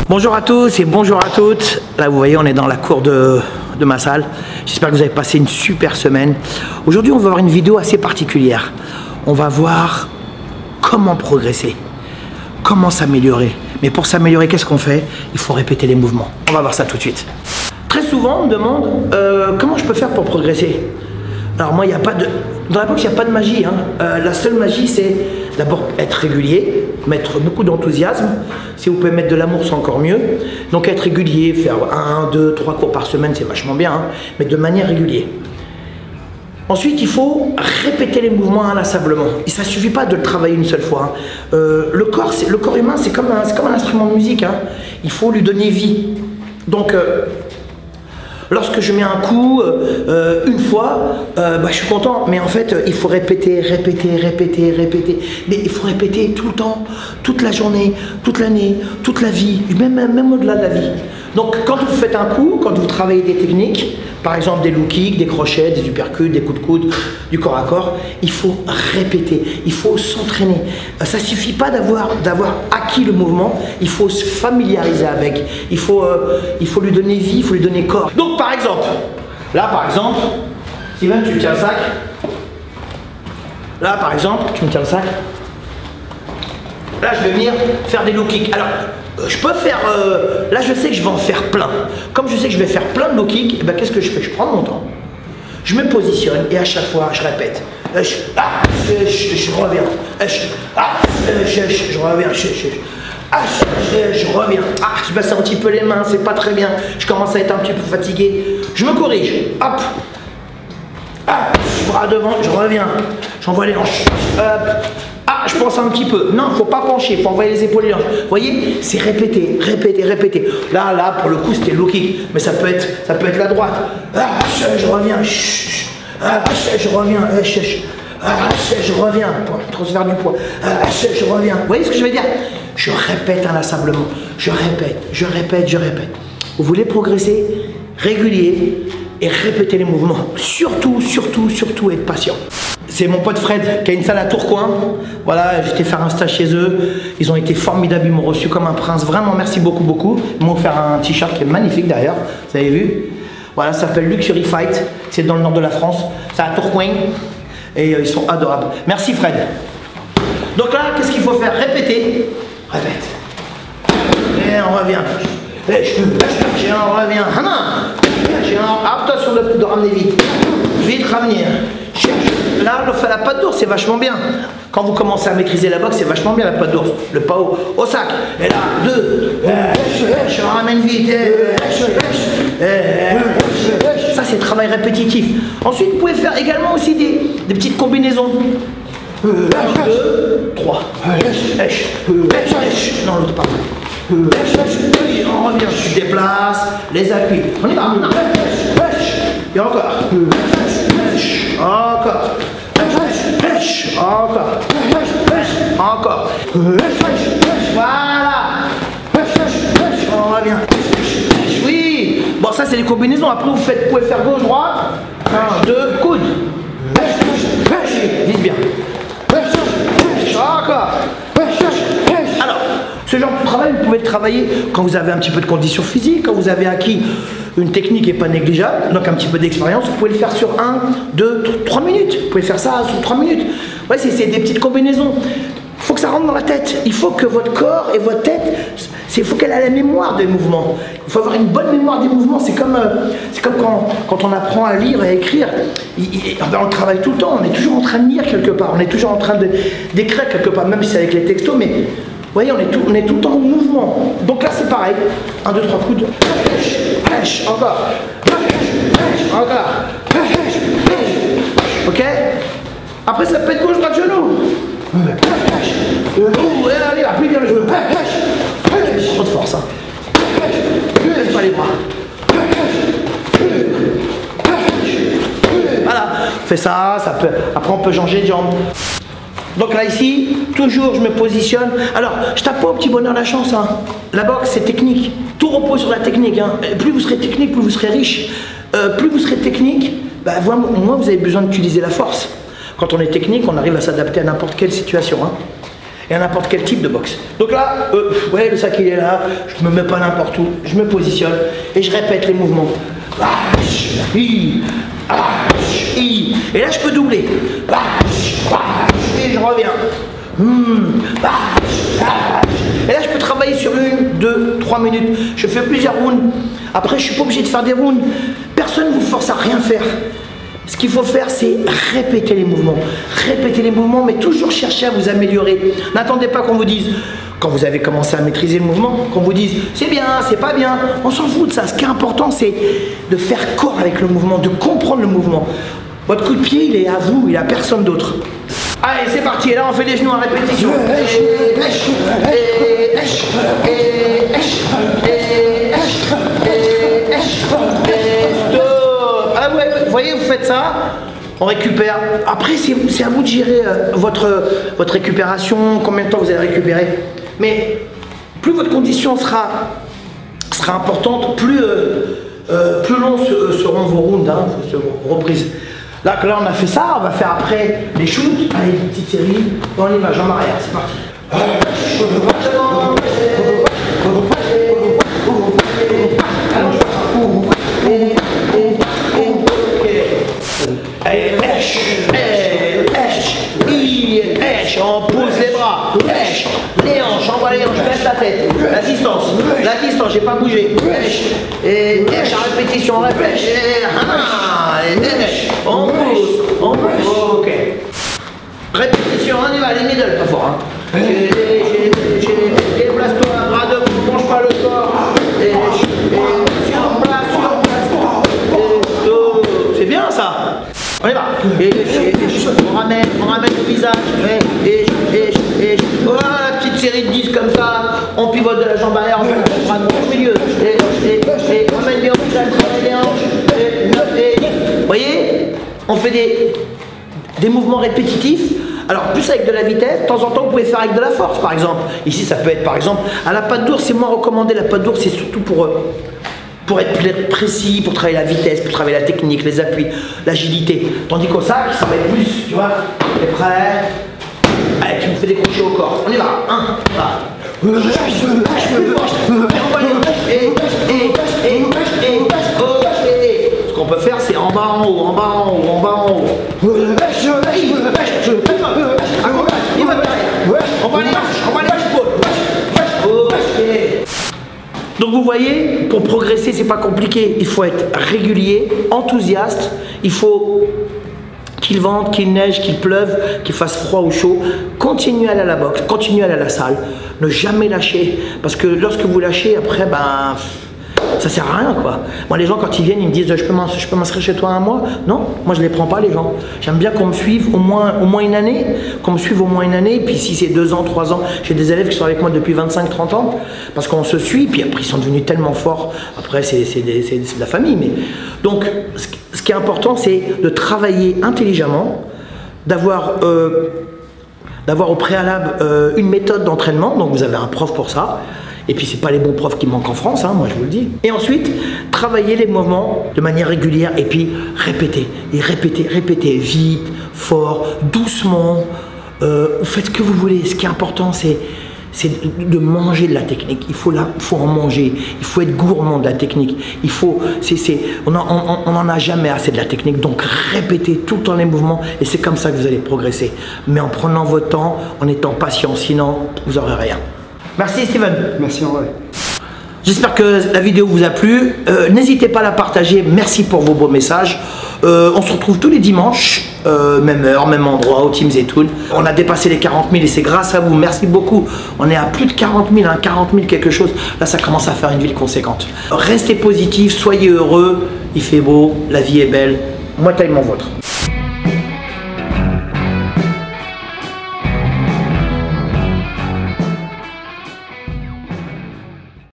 Bonjour à tous et bonjour à toutes. Là vous voyez on est dans la cour de ma salle. J'espère que vous avez passé une super semaine. Aujourd'hui on va voir une vidéo assez particulière. On va voir comment progresser, comment s'améliorer. Mais pour s'améliorer, qu'est-ce qu'on fait? Il faut répéter les mouvements. On va voir ça tout de suite. Très souvent on me demande comment je peux faire pour progresser. Alors moi il n'y a pas de... Dans la boxe il n'y a pas de magie. La seule magie c'est d'abord être régulier, mettre beaucoup d'enthousiasme. Si vous pouvez mettre de l'amour, c'est encore mieux. Donc être régulier, faire 1, 2, 3 cours par semaine, c'est vachement bien, mais de manière régulière. Ensuite, il faut répéter les mouvements inlassablement. Et ça ne suffit pas de le travailler une seule fois. Le corps humain, c'est comme un instrument de musique. Il faut lui donner vie. Donc, lorsque je mets un coup, une fois, je suis content. Mais en fait, il faut répéter. Mais il faut répéter tout le temps, toute la journée, toute l'année, toute la vie, même au-delà de la vie. Donc, quand vous faites un coup, quand vous travaillez des techniques, par exemple des low kicks, des crochets, des uppercuts, des coups de coude, du corps à corps, il faut répéter, il faut s'entraîner. Ça ne suffit pas d'avoir acquis le mouvement, il faut se familiariser avec, il faut lui donner vie, il faut lui donner corps. Donc par exemple, Steven, tu me tiens le sac. Là par exemple, tu me tiens le sac. Là je vais venir faire des low kicks. Alors, je peux faire, là je sais que je vais en faire plein. Comme je sais que je vais faire plein de low kicks, et ben, qu'est-ce que je fais? Je prends mon temps, je me positionne et à chaque fois je répète. Je reviens. Je reviens. Je reviens. Je baisse un petit peu les mains, c'est pas très bien. Je commence à être un petit peu fatigué. Je me corrige. Hop. Bras devant, je reviens. J'envoie les hanches. Je pense un petit peu. Non, il ne faut pas pencher, il faut envoyer les épaules et les hanches. Vous voyez, c'est répéter. Là, pour le coup, c'était low kick. Mais ça peut être la droite. Je reviens. Je reviens. Je reviens. Transfert du poids. Je reviens. Vous voyez ce que je veux dire? Je répète inlassablement. Je répète. Vous voulez progresser? Régulier et répétez les mouvements. Surtout, être patient. C'est mon pote Fred qui a une salle à Tourcoing. Voilà, j'étais faire un stage chez eux. Ils ont été formidables, ils m'ont reçu comme un prince. Vraiment, merci beaucoup. Ils m'ont offert un t-shirt qui est magnifique d'ailleurs. Vous avez vu? Voilà, ça s'appelle Luxury Fight. C'est dans le nord de la France. C'est à Tourcoing. Et ils sont adorables. Merci Fred. Donc là, qu'est-ce qu'il faut faire? Répéter. Répète. Et on revient. Et on revient. Attention de ramener vite. Vite ramener. Là, on fait la patte d'ours, c'est vachement bien. Quand vous commencez à maîtriser la boxe, c'est vachement bien la patte d'ours. Le pas au sac. Et là, 2. Je ramène vite. Ça, c'est travail répétitif. Ensuite, vous pouvez faire également aussi des petites combinaisons. 2, 3. Non, l'autre pas. On revient, tu déplaces, les appuis. On y va. Et encore. Encore. Voilà. On revient. Oui. Bon, ça c'est les combinaisons. Après vous pouvez faire gauche, droite. 1, 2, coude. Vite bien. Encore. Alors, ce genre de travail, vous pouvez le travailler quand vous avez un petit peu de condition physique, quand vous avez acquis une technique qui n'est pas négligeable, donc un petit peu d'expérience, vous pouvez le faire sur 1, 2, 3 minutes. Vous pouvez faire ça sur 3 minutes. Ouais, c'est des petites combinaisons. Il faut que ça rentre dans la tête. Il faut que votre corps et votre tête, il faut qu'elle ait la mémoire des mouvements. Il faut avoir une bonne mémoire des mouvements. C'est comme quand on apprend à lire et à écrire. On travaille tout le temps. On est toujours en train de lire quelque part. On est toujours en train d'écrire quelque part, même si c'est avec les textos. Mais vous voyez, on est tout le temps en mouvement. Donc là, c'est pareil. 1, 2, 3 coups de pêche. Encore. Ok. Après, ça peut être gauche, droite, genou. Allez, appuie bien le genou. Trop de force. Laisse pas les bras. Voilà. Fais ça, après on peut changer de jambe. Donc là ici, toujours je me positionne. Alors, je tape pas au petit bonheur la chance. La boxe, c'est technique. Tout repose sur la technique. Plus vous serez technique, plus vous serez riche. Plus vous serez technique, moins vous avez besoin d'utiliser la force. quand on est technique, on arrive à s'adapter à n'importe quelle situation. Hein, et à n'importe quel type de boxe. Donc là, ouais, le sac il est là, je me mets pas n'importe où, je me positionne et je répète les mouvements. Et là je peux doubler. Et je reviens. Et là je peux travailler sur 1, 2, 3 minutes. Je fais plusieurs rounds. Après je suis pas obligé de faire des rounds. Personne ne vous force à rien faire. Ce qu'il faut faire, c'est répéter les mouvements. Répéter les mouvements, mais toujours chercher à vous améliorer. N'attendez pas qu'on vous dise, quand vous avez commencé à maîtriser le mouvement, qu'on vous dise, c'est bien, c'est pas bien. On s'en fout de ça. Ce qui est important, c'est de faire corps avec le mouvement, de comprendre le mouvement. Votre coup de pied, il est à vous, il est à personne d'autre. Allez, c'est parti. Et là, on fait les genoux en répétition. Vous voyez, vous faites ça, on récupère. Après, c'est à vous de gérer votre récupération, combien de temps vous allez récupérer. Mais plus votre condition sera importante, plus longs seront vos rounds, hein, vos reprises. Là, on a fait ça, on va faire après les shoots. Allez, une petite série. On y va, jambes arrière, c'est parti. On pousse les bras, les hanches, envoie les hanches, baisse la tête, la distance, j'ai pas bougé, et à répétition, on répète, on pousse, ok. Répétition, on y va, les middle, pas fort, hein. Déplace-toi, bras debout, mange pas le corps, sur place, c'est bien ça. On y va. On ramène le visage. Voilà, la petite série de 10 comme ça. On pivote de la jambe arrière, on fait le bras au milieu. On ramène les hanches, Vous voyez, on fait des mouvements répétitifs. Alors, plus avec de la vitesse, de temps en temps, vous pouvez faire avec de la force, par exemple. Ici, ça peut être, par exemple, à la patte d'ours, c'est moins recommandé. La patte d'ours, c'est surtout pour être plus précis, pour travailler la vitesse, pour travailler la technique, les appuis, l'agilité. Tandis qu'au sac, ça va être plus, tu vois, t'es prêt. Allez, tu me fais des crochets au corps. On y va. 1, va. Ce qu'on peut faire, c'est en bas, en haut, en bas, en haut, en bas, en haut. On va aller, donc vous voyez, pour progresser, c'est pas compliqué. Il faut être régulier, enthousiaste. Il faut qu'il vente, qu'il neige, qu'il pleuve, qu'il fasse froid ou chaud. Continuez à aller à la boxe, continuez à aller à la salle. Ne jamais lâcher. Parce que lorsque vous lâchez, après, ben, ça sert à rien, quoi. Moi, les gens, quand ils viennent, ils me disent, je peux m'inscrire chez toi un mois. Non, moi, je les prends pas, les gens. J'aime bien qu'on me suive au moins une année. Qu'on me suive au moins une année. Puis si c'est 2 ans, 3 ans, j'ai des élèves qui sont avec moi depuis 25-30 ans. Parce qu'on se suit. Puis après, ils sont devenus tellement forts. Après, c'est de la famille. Mais... Donc, ce qui est important, c'est de travailler intelligemment, d'avoir au préalable une méthode d'entraînement. Donc, vous avez un prof pour ça. Et puis, c'est pas les bons profs qui manquent en France, hein, moi je vous le dis. Et ensuite, travailler les mouvements de manière régulière et puis répéter. Et répéter vite, fort, doucement. Faites ce que vous voulez. Ce qui est important, c'est de manger de la technique. Il faut en manger. Il faut être gourmand de la technique. On n'en a jamais assez de la technique. Donc répétez tout le temps les mouvements et c'est comme ça que vous allez progresser. Mais en prenant votre temps, en étant patient, sinon vous n'aurez rien. Merci Steven. Merci André. J'espère que la vidéo vous a plu. N'hésitez pas à la partager. Merci pour vos beaux messages. On se retrouve tous les dimanches, même heure, même endroit, au Team Zetoun. On a dépassé les 40 000 et c'est grâce à vous. Merci beaucoup. On est à plus de 40 000, hein, 40 000 quelque chose. Là, ça commence à faire une ville conséquente. Restez positifs, soyez heureux. Il fait beau, la vie est belle. Moi, taille mon vôtre.